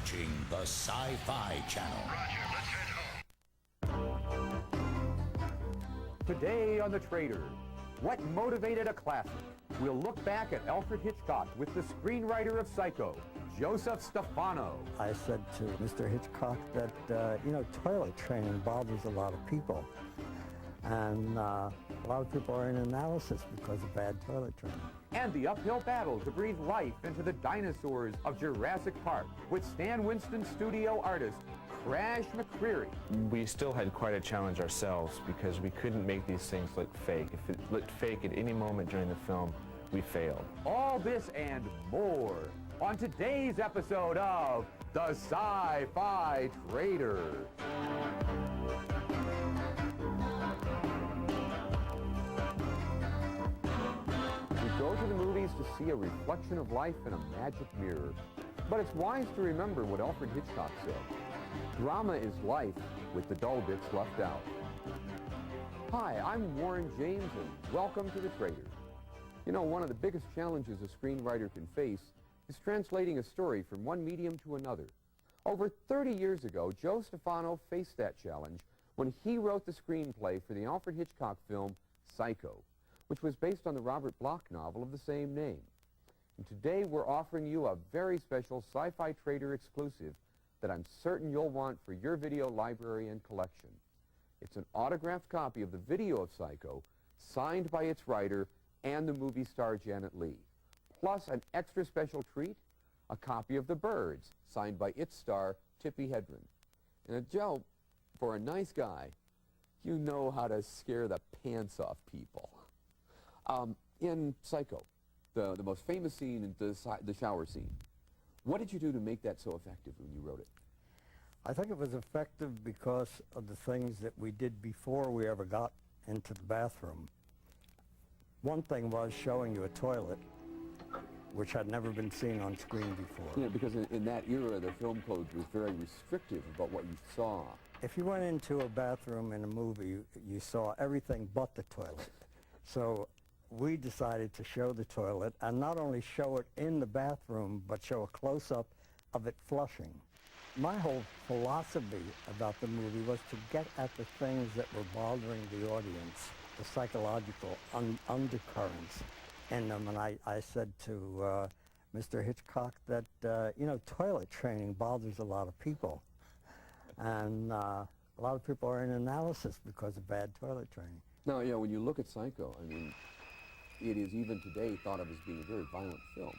watching the SciFi Channel. Today on The Trader, what motivated a classic? We'll look back at Alfred Hitchcock with the screenwriter of Psycho, Joseph Stefano. I said to Mr. Hitchcock that, toilet training bothers a lot of people. And a lot of people are in analysis because of bad toilet training. And the uphill battle to breathe life into the dinosaurs of Jurassic Park with Stan Winston studio artist Crash McCreary. We still had quite a challenge ourselves because we couldn't make these things look fake. If it looked fake at any moment during the film, we failed. All this and more on today's episode of The SciFi Trader. We go to the movies to see a reflection of life in a magic mirror. But it's wise to remember what Alfred Hitchcock said. Drama is life with the dull bits left out. Hi, I'm Warren James, and welcome to The Trader. You know, one of the biggest challenges a screenwriter can face is translating a story from one medium to another. Over 30 years ago, Joe Stefano faced that challenge when he wrote the screenplay for the Alfred Hitchcock film Psycho, which was based on the Robert Bloch novel of the same name. And today we're offering you a very special SciFi Trader exclusive that I'm certain you'll want for your video library and collection. It's an autographed copy of the video of Psycho, signed by its writer and the movie star Janet Leigh, plus an extra special treat, a copy of The Birds, signed by its star Tippi Hedren. And Joe, for a nice guy, you know how to scare the pants off people. In Psycho, the most famous scene, the shower scene, what did you do to make that so effective when you wrote it? I think it was effective because of the things that we did before we ever got into the bathroom. One thing was showing you a toilet, which had never been seen on screen before. Yeah, because in that era, the film code was very restrictive about what you saw. If you went into a bathroom in a movie, you saw everything but the toilet. So we decided to show the toilet, and not only show it in the bathroom, but show a close-up of it flushing. My whole philosophy about the movie was to get at the things that were bothering the audience, the psychological undercurrents in them. And I said to Mr. Hitchcock that, toilet training bothers a lot of people. And a lot of people are in analysis because of bad toilet training. Now, yeah, when you look at Psycho, I mean, it is even today thought of as being a very violent film.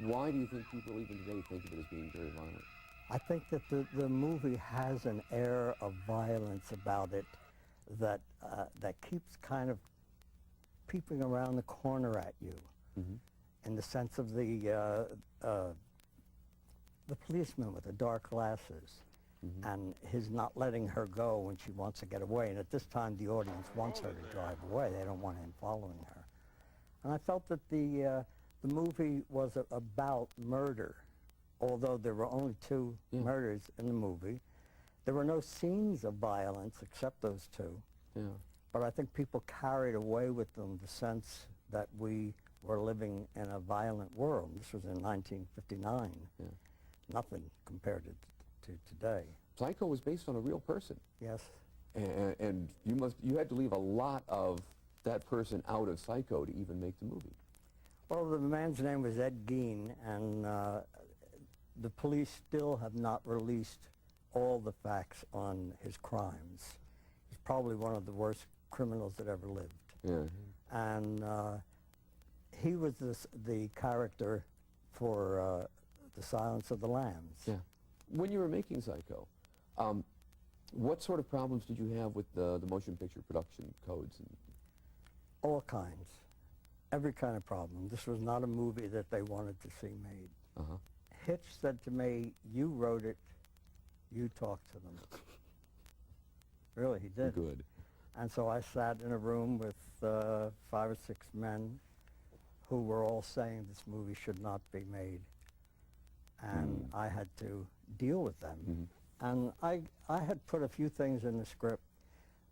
Why do you think people even today think of it as being very violent? I think that the movie has an air of violence about it that keeps kind of peeping around the corner at you, in the sense of the policeman with the dark glasses, and his not letting her go when she wants to get away. And at this time, the audience wants her to drive away. They don't want him following her. And I felt that the movie was about murder, although there were only two murders in the movie. There were no scenes of violence except those two. Yeah. But I think people carried away with them the sense that we were living in a violent world. This was in 1959. Yeah. Nothing compared to today. Psycho was based on a real person. Yes. And you had to leave a lot of that person out of Psycho to even make the movie. Well, the man's name was Ed Gein, and the police still have not released all the facts on his crimes. He's probably one of the worst criminals that ever lived. Yeah. And he was the character for The Silence of the Lambs. Yeah. When you were making Psycho, what sort of problems did you have with the motion picture production codes? All kinds. Every kind of problem. This was not a movie that they wanted to see made. Hitch said to me, "You wrote it, you talked to them." Really, he did. Good. And so I sat in a room with 5 or 6 men who were all saying this movie should not be made. And I had to deal with them. And I had put a few things in the script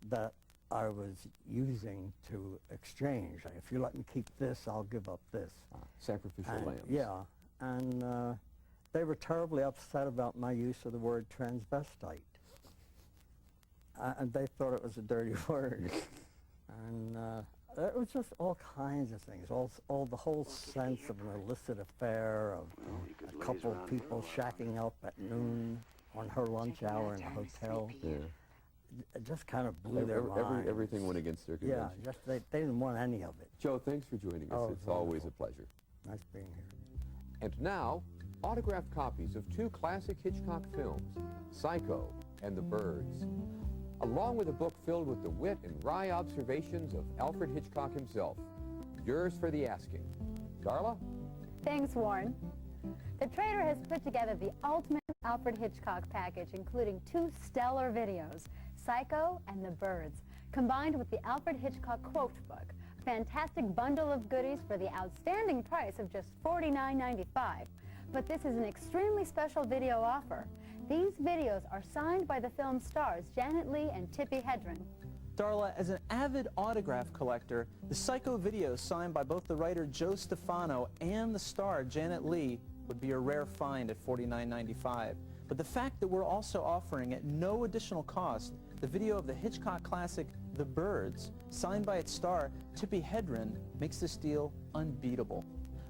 that I was using to exchange. If you let me keep this, I'll give up this. Sacrificial lambs. Yeah, and they were terribly upset about my use of the word transvestite. And they thought it was a dirty word. And it was just all kinds of things, all the whole sense of an illicit affair, of a couple of people shacking up at noon on her lunch hour in a hotel. Yeah. It just kind of blew their mind. Everything went against their convention. Yeah, just they didn't want any of it. Joe, thanks for joining us. Oh, It's always a pleasure. Nice being here. And now, autographed copies of two classic Hitchcock films, Psycho and The Birds, along with a book filled with the wit and wry observations of Alfred Hitchcock himself. Yours for the asking. Darla? Thanks, Warren. The Trader has put together the ultimate Alfred Hitchcock package, including two stellar videos, Psycho and The Birds, combined with the Alfred Hitchcock quote book, a fantastic bundle of goodies for the outstanding price of just $49.95. But this is an extremely special video offer. These videos are signed by the film's stars, Janet Leigh and Tippi Hedren. Darla, as an avid autograph collector, the Psycho videos signed by both the writer Joe Stefano and the star Janet Leigh would be a rare find at $49.95. But the fact that we're also offering at no additional cost the video of the Hitchcock classic The Birds, signed by its star Tippi Hedren, makes this deal unbeatable.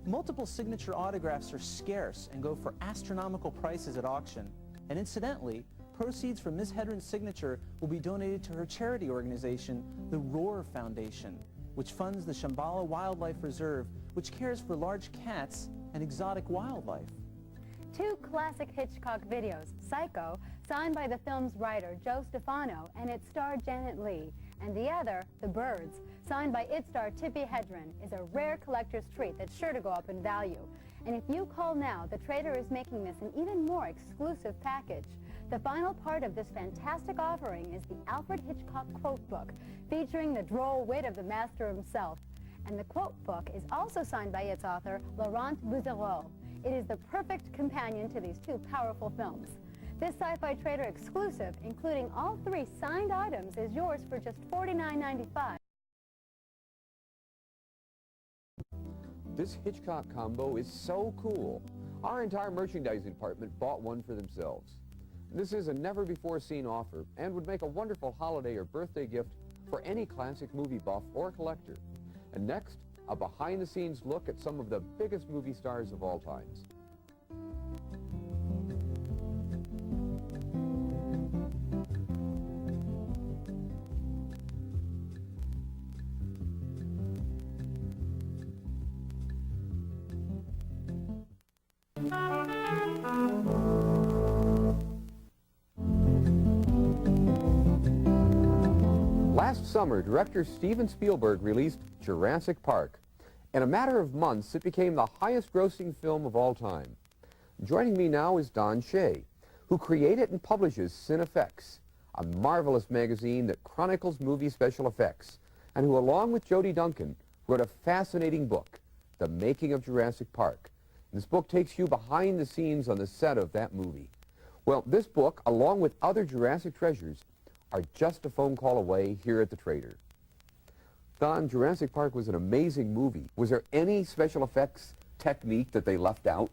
Multiple signature autographs are scarce and go for astronomical prices at auction. And incidentally, proceeds from Ms. Hedren's signature will be donated to her charity organization, the Roar Foundation, which funds the Shambhala Wildlife Reserve, which cares for large cats and exotic wildlife. Two classic Hitchcock videos, Psycho, signed by the film's writer Joe Stefano and its star Janet Leigh, and the other, The Birds, signed by its star Tippi Hedren, is a rare collector's treat that's sure to go up in value. And if you call now, the Trader is making this an even more exclusive package. The final part of this fantastic offering is the Alfred Hitchcock quote book, featuring the droll wit of the master himself. And the quote book is also signed by its author, Laurent Bouzereau. It is the perfect companion to these two powerful films. This Sci-Fi Trader exclusive, including all three signed items, is yours for just $49.95. This Hitchcock combo is so cool. Our entire merchandising department bought one for themselves. This is a never-before-seen offer and would make a wonderful holiday or birthday gift for any classic movie buff or collector. And next, a behind-the-scenes look at some of the biggest movie stars of all times. Last summer, director Steven Spielberg released Jurassic Park. In a matter of months, it became the highest-grossing film of all time. Joining me now is Don Shea, who created and publishes CineFX, a marvelous magazine that chronicles movie special effects, and who, along with Jody Duncan, wrote a fascinating book, The Making of Jurassic Park. This book takes you behind the scenes on the set of that movie. Well, this book, along with other Jurassic treasures, are just a phone call away here at the Trader. Don, Jurassic Park was an amazing movie. Was there any special effects technique that they left out?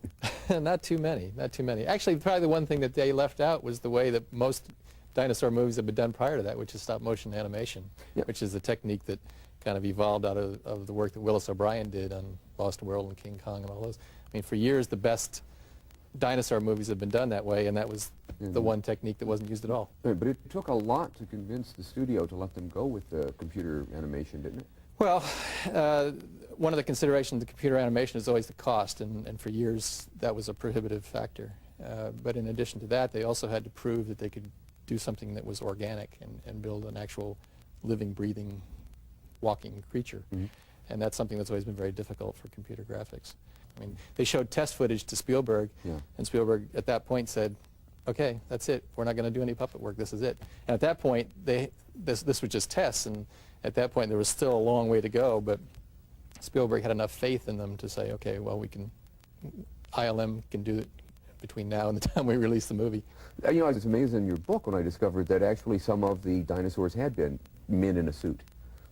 Not too many, not too many. Actually, probably the one thing that they left out was the way that most dinosaur movies have been done prior to that, which is stop motion animation, which is the technique that kind of evolved out of the work that Willis O'Brien did on Lost World and King Kong and all those. I mean, for years, the best dinosaur movies have been done that way, and that was the one technique that wasn't used at all. Right, but it took a lot to convince the studio to let them go with the computer animation, didn't it? Well, one of the considerations of the computer animation is always the cost, and for years that was a prohibitive factor. But in addition to that, they also had to prove that they could do something that was organic and build an actual living, breathing, walking creature. And that's something that's always been very difficult for computer graphics. I mean, they showed test footage to Spielberg, and Spielberg at that point said, okay, that's it. We're not going to do any puppet work. This is it. And at that point, this was just tests, and at that point there was still a long way to go, but Spielberg had enough faith in them to say, okay, well, ILM can do it between now and the time we release the movie. You know, it's amazing in your book when I discovered that actually some of the dinosaurs had been men in a suit.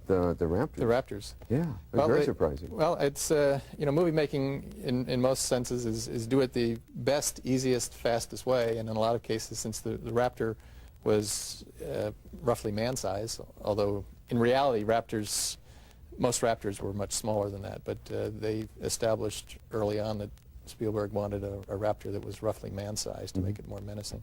The Raptors. The Raptors. Yeah, that's very surprising. Well, it's, movie making in most senses is do it the best, easiest, fastest way, and in a lot of cases, since the Raptor was roughly man-size, although in reality most Raptors were much smaller than that, but they established early on that Spielberg wanted a Raptor that was roughly man-sized to make it more menacing.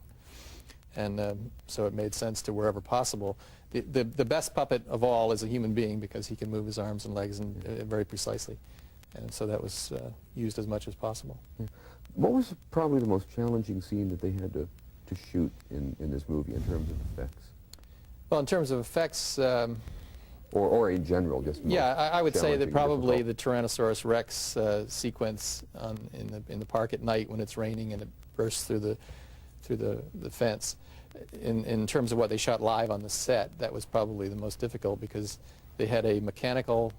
And so it made sense to, wherever possible. The best puppet of all is a human being, because he can move his arms and legs very precisely. And so that was used as much as possible. Yeah. What was probably the most challenging scene that they had to shoot in this movie in terms of effects? Well, in terms of effects... or in general, just I would say that probably difficult. the Tyrannosaurus Rex sequence in the park at night when it's raining and it bursts through the fence. In terms of what they shot live on the set, that was probably the most difficult, because they had a mechanical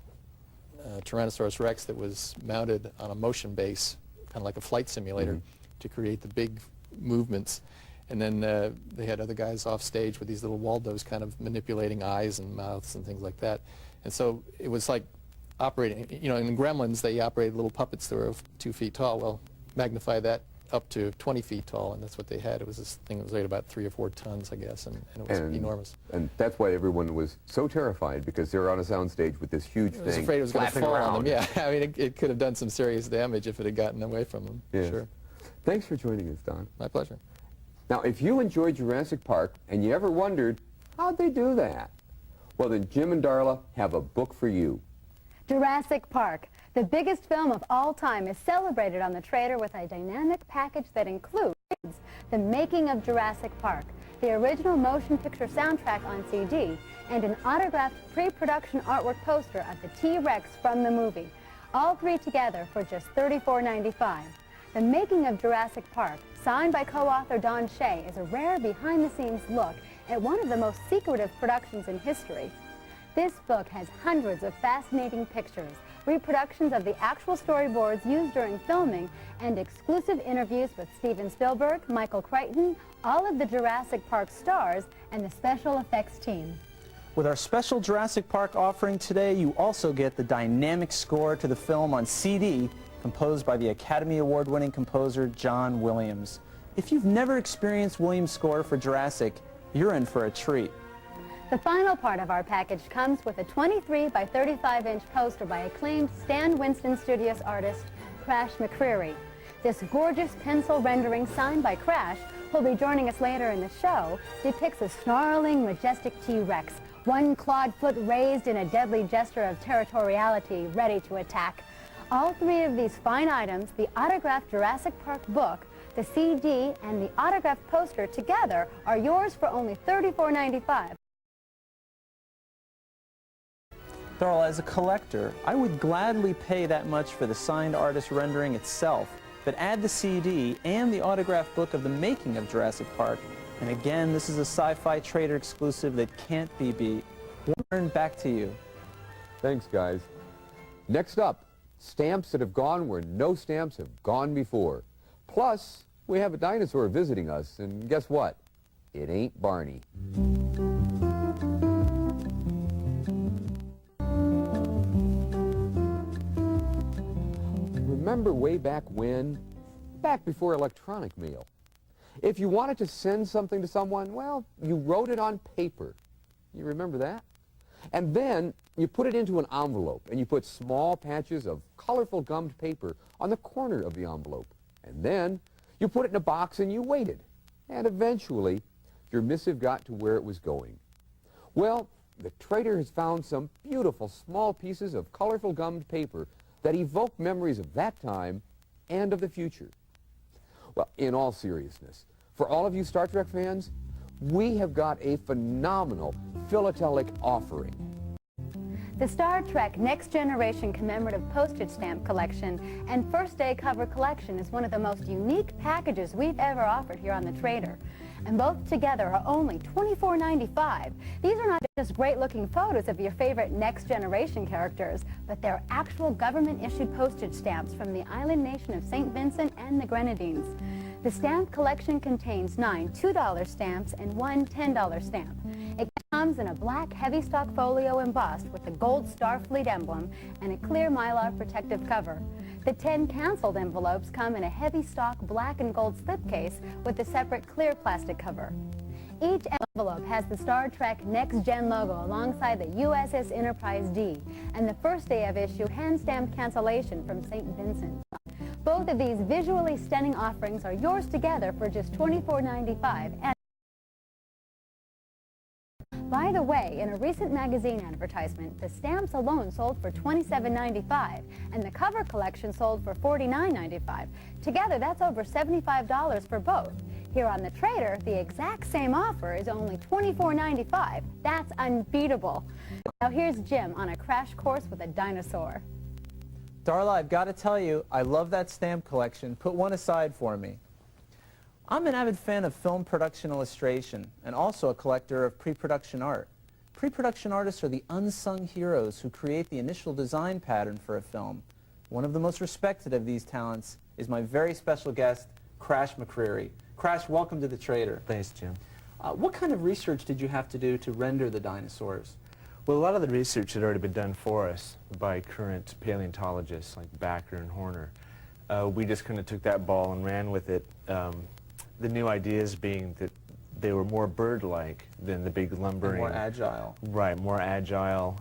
Tyrannosaurus Rex that was mounted on a motion base, kind of like a flight simulator, to create the big movements. And then they had other guys off stage with these little Waldos kind of manipulating eyes and mouths and things like that. And so it was like operating, in Gremlins they operated little puppets that were 2 feet tall. Well, magnify that up to 20 feet tall, and that's what they had. It was this thing that was weighed about 3 or 4 tons, I guess, and it was enormous. And that's why everyone was so terrified, because they were on a soundstage with this huge thing. I was afraid it was going to fall on them, around. yeah. I mean, it could have done some serious damage if it had gotten away from them, Yes. sure. Thanks for joining us, Don. My pleasure. Now, if you enjoyed Jurassic Park and you ever wondered, how'd they do that? Well, then Jim and Darla have a book for you. Jurassic Park, the biggest film of all time, is celebrated on the Trader with a dynamic package that includes The Making of Jurassic Park, the original motion picture soundtrack on CD, and an autographed pre-production artwork poster of the T-Rex from the movie. All three together for just $34.95. The Making of Jurassic Park, signed by co-author Don Shea, is a rare behind-the-scenes look at one of the most secretive productions in history. This book has hundreds of fascinating pictures, reproductions of the actual storyboards used during filming, and exclusive interviews with Steven Spielberg, Michael Crichton, all of the Jurassic Park stars, and the special effects team. With our special Jurassic Park offering today, you also get the dynamic score to the film on CD, composed by the Academy Award-winning composer John Williams. If you've never experienced Williams' score for Jurassic, you're in for a treat. The final part of our package comes with a 23 by 35-inch poster by acclaimed Stan Winston Studios artist Crash McCreary. This gorgeous pencil rendering signed by Crash, who'll be joining us later in the show, depicts a snarling, majestic T-Rex, one clawed foot raised in a deadly gesture of territoriality, ready to attack. All three of these fine items, the autographed Jurassic Park book, the CD, and the autographed poster together, are yours for only $34.95. Darla, as a collector, I would gladly pay that much for the signed artist rendering itself, but add the CD and the autographed book of The Making of Jurassic Park, and again, this is a SciFi Trader exclusive that can't be beat. Warren, back to you. Thanks, guys. Next up, stamps that have gone where no stamps have gone before. Plus, we have a dinosaur visiting us, and guess what? It ain't Barney. Remember way back when? Back before electronic mail. If you wanted to send something to someone, well, you wrote it on paper. You remember that? And then you put it into an envelope, and you put small patches of colorful gummed paper on the corner of the envelope. And then you put it in a box and you waited. And eventually, your missive got to where it was going. Well, the trader has found some beautiful small pieces of colorful gummed paper that evoke memories of that time and of the future. Well, in all seriousness, for all of you Star Trek fans, we have got a phenomenal philatelic offering. The Star Trek Next Generation commemorative postage stamp collection and First Day cover collection is one of the most unique packages we've ever offered here on the Trader. And both together are only $24.95. These are not just great-looking photos of your favorite Next Generation characters, but they're actual government-issued postage stamps from the island nation of St. Vincent and the Grenadines. The stamp collection contains 9 $2 stamps and 1 $10 stamp. It comes in a black heavy stock folio embossed with the gold Starfleet emblem and a clear Mylar protective cover. The 10 canceled envelopes come in a heavy stock black and gold slipcase with a separate clear plastic cover. Each envelope has the Star Trek Next Gen logo alongside the USS Enterprise D and the first day of issue hand-stamped cancellation from St. Vincent. Both of these visually stunning offerings are yours together for just $24.95. And by the way, in a recent magazine advertisement, the stamps alone sold for $27.95 and the cover collection sold for $49.95. Together, that's over $75 for both. Here on The Trader, the exact same offer is only $24.95. That's unbeatable. Now here's Jim on a crash course with a dinosaur. Darla, I've got to tell you, I love that stamp collection. Put one aside for me. I'm an avid fan of film production illustration and also a collector of pre-production art. Pre-production artists are the unsung heroes who create the initial design pattern for a film. One of the most respected of these talents is my very special guest, Crash McCreary. Crash, welcome to The Trader. Thanks, Jim. What kind of research did you have to do to render the dinosaurs? Well, a lot of the research had already been done for us by current paleontologists like Backer and Horner. We just kind of took that ball and ran with it. The new ideas being that they were more bird-like than the big lumbering. And more agile. Right, more agile,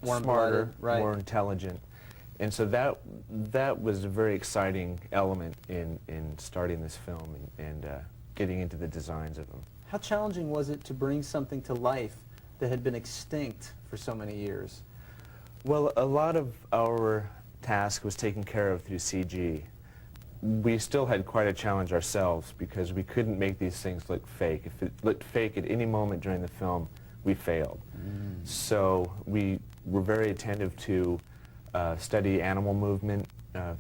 smarter, right. more intelligent. And so that was a very exciting element in starting this film and getting into the designs of them. How challenging was it to bring something to life that had been extinct for so many years? Well, a lot of our task was taken care of through CG. We still had quite a challenge ourselves because we couldn't make these things look fake. If it looked fake at any moment during the film, we failed. So we were very attentive to study animal movement,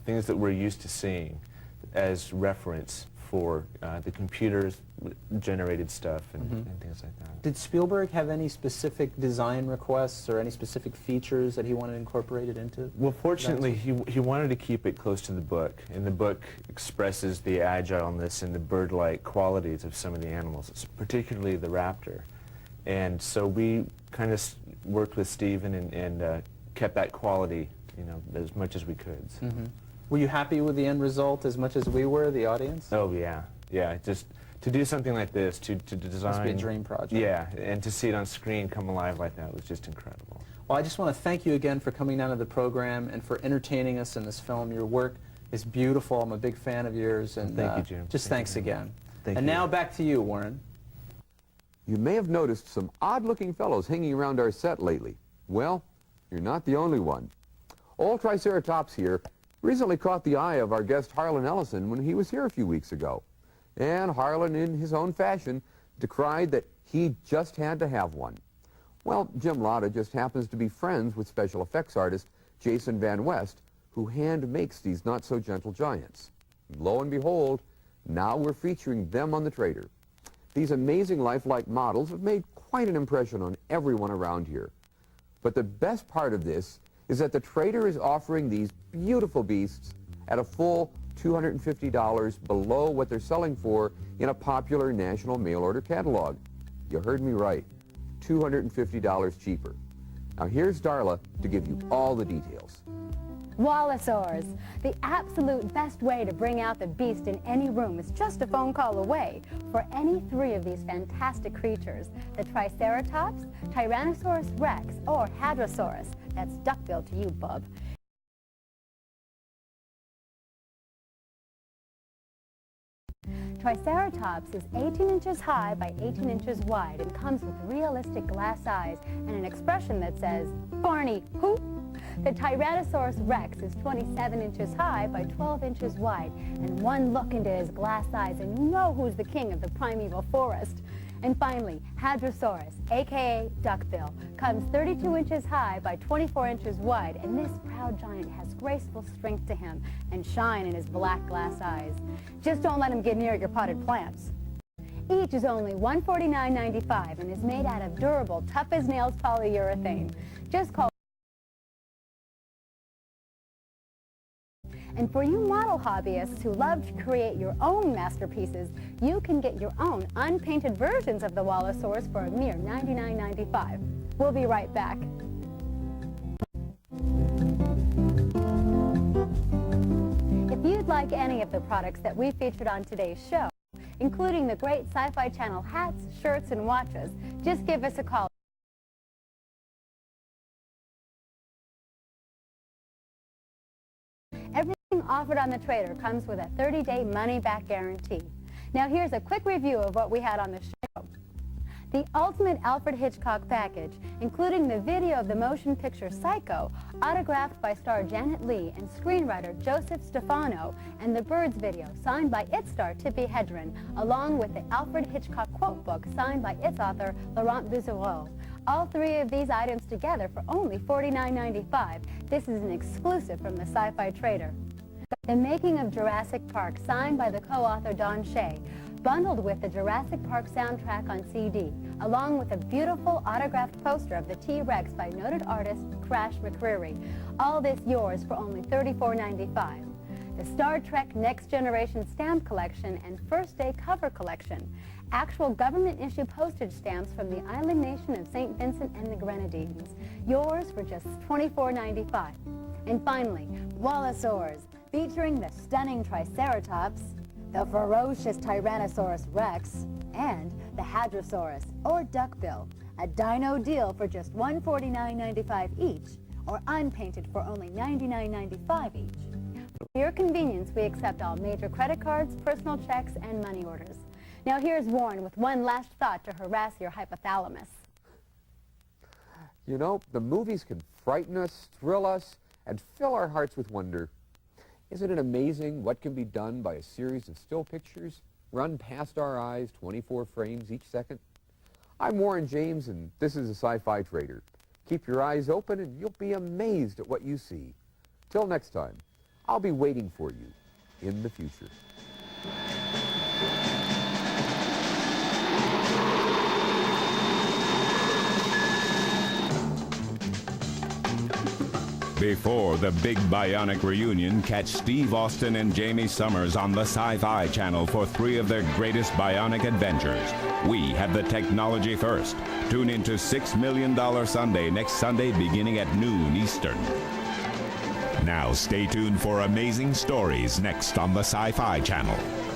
things that we're used to seeing as reference for the computers generated stuff and things like that. Did Spielberg have any specific design requests or any specific features that he wanted incorporated into? Well, fortunately, he wanted to keep it close to the book, and the book expresses the agileness and the bird-like qualities of some of the animals, particularly the raptor. And so we kind of worked with Stephen and kept that quality, you know, as much as we could. So. Were you happy with the end result as much as we were, the audience? Oh, yeah. Yeah, just to do something like this, to design... Must be a dream project. Yeah, and to see it on screen come alive like that was just incredible. Well, I just want to thank you again for coming down to the program and for entertaining us in this film. Your work is beautiful. I'm a big fan of yours. And thank you, Jim. Just thanks again. Thank and you. now back to you, Warren. You may have noticed some odd-looking fellows hanging around our set lately. Well, you're not the only one. Old Triceratops here recently caught the eye of our guest Harlan Ellison when he was here a few weeks ago. And Harlan, in his own fashion, decried that he just had to have one. Well, Jim Latta just happens to be friends with special effects artist Jason Van West, who hand makes these not-so-gentle giants. Lo and behold, now we're featuring them on The Trader. These amazing lifelike models have made quite an impression on everyone around here. But the best part of this is that The Trader is offering these beautiful beasts at a full $250 below what they're selling for in a popular national mail-order catalog. You heard me right, $250 cheaper. Now here's Darla to give you all the details. Wallasaurs. The absolute best way to bring out the beast in any room is just a phone call away for any three of these fantastic creatures, the Triceratops, Tyrannosaurus Rex, or Hadrosaurus. That's duckbill to you, bub. Triceratops is 18 inches high by 18 inches wide and comes with realistic glass eyes and an expression that says, Barney, who? The Tyrannosaurus Rex is 27 inches high by 12 inches wide, and one look into his glass eyes and you know who's the king of the primeval forest. And finally, Hadrosaurus, aka duckbill, comes 32 inches high by 24 inches wide, and this proud giant has graceful strength to him and shine in his black glass eyes. Just don't let him get near your potted plants. Each is only $149.95 and is made out of durable, tough-as-nails polyurethane. Just call And for you model hobbyists who love to create your own masterpieces, you can get your own unpainted versions of the Wallosaurus for a mere $99.95. We'll be right back. If you'd like any of the products that we featured on today's show, including the great Sci-Fi Channel hats, shirts, and watches, just give us a call. Everything offered on the Trader comes with a 30-day money-back guarantee. Now here's a quick review of what we had on the show. The ultimate Alfred Hitchcock package, including the video of the motion picture Psycho, autographed by star Janet Leigh and screenwriter Joseph Stefano, and the Birds video, signed by its star Tippi Hedren, along with the Alfred Hitchcock quote book, signed by its author Laurent Bouzereau. All three of these items together for only $49.95. This is an exclusive from the Sci-Fi Trader. The Making of Jurassic Park, signed by the co-author Don Shea, bundled with the Jurassic Park soundtrack on CD, along with a beautiful autographed poster of the T-Rex by noted artist Crash McCreary. All this yours for only $34.95. The Star Trek Next Generation stamp collection and First Day cover collection. Actual government issue postage stamps from the island nation of St. Vincent and the Grenadines. Yours for just $24.95. And finally, Wallosaurs, featuring the stunning Triceratops, the ferocious Tyrannosaurus Rex, and the Hadrosaurus, or duckbill. A dino deal for just $149.95 each, or unpainted for only $99.95 each. For your convenience, we accept all major credit cards, personal checks, and money orders. Now here's Warren with one last thought to harass your hypothalamus. You know, the movies can frighten us, thrill us, and fill our hearts with wonder. Isn't it amazing what can be done by a series of still pictures run past our eyes, 24 frames each second? I'm Warren James, and this is the Sci-Fi Trader. Keep your eyes open, and you'll be amazed at what you see. Till next time, I'll be waiting for you in the future. Before the big Bionic reunion, catch Steve Austin and Jamie Summers on the Sci-Fi Channel for 3 of their greatest Bionic adventures. We have the technology first. Tune in to $6 Million Sunday next Sunday beginning at noon Eastern. Now stay tuned for amazing stories next on the Sci-Fi Channel.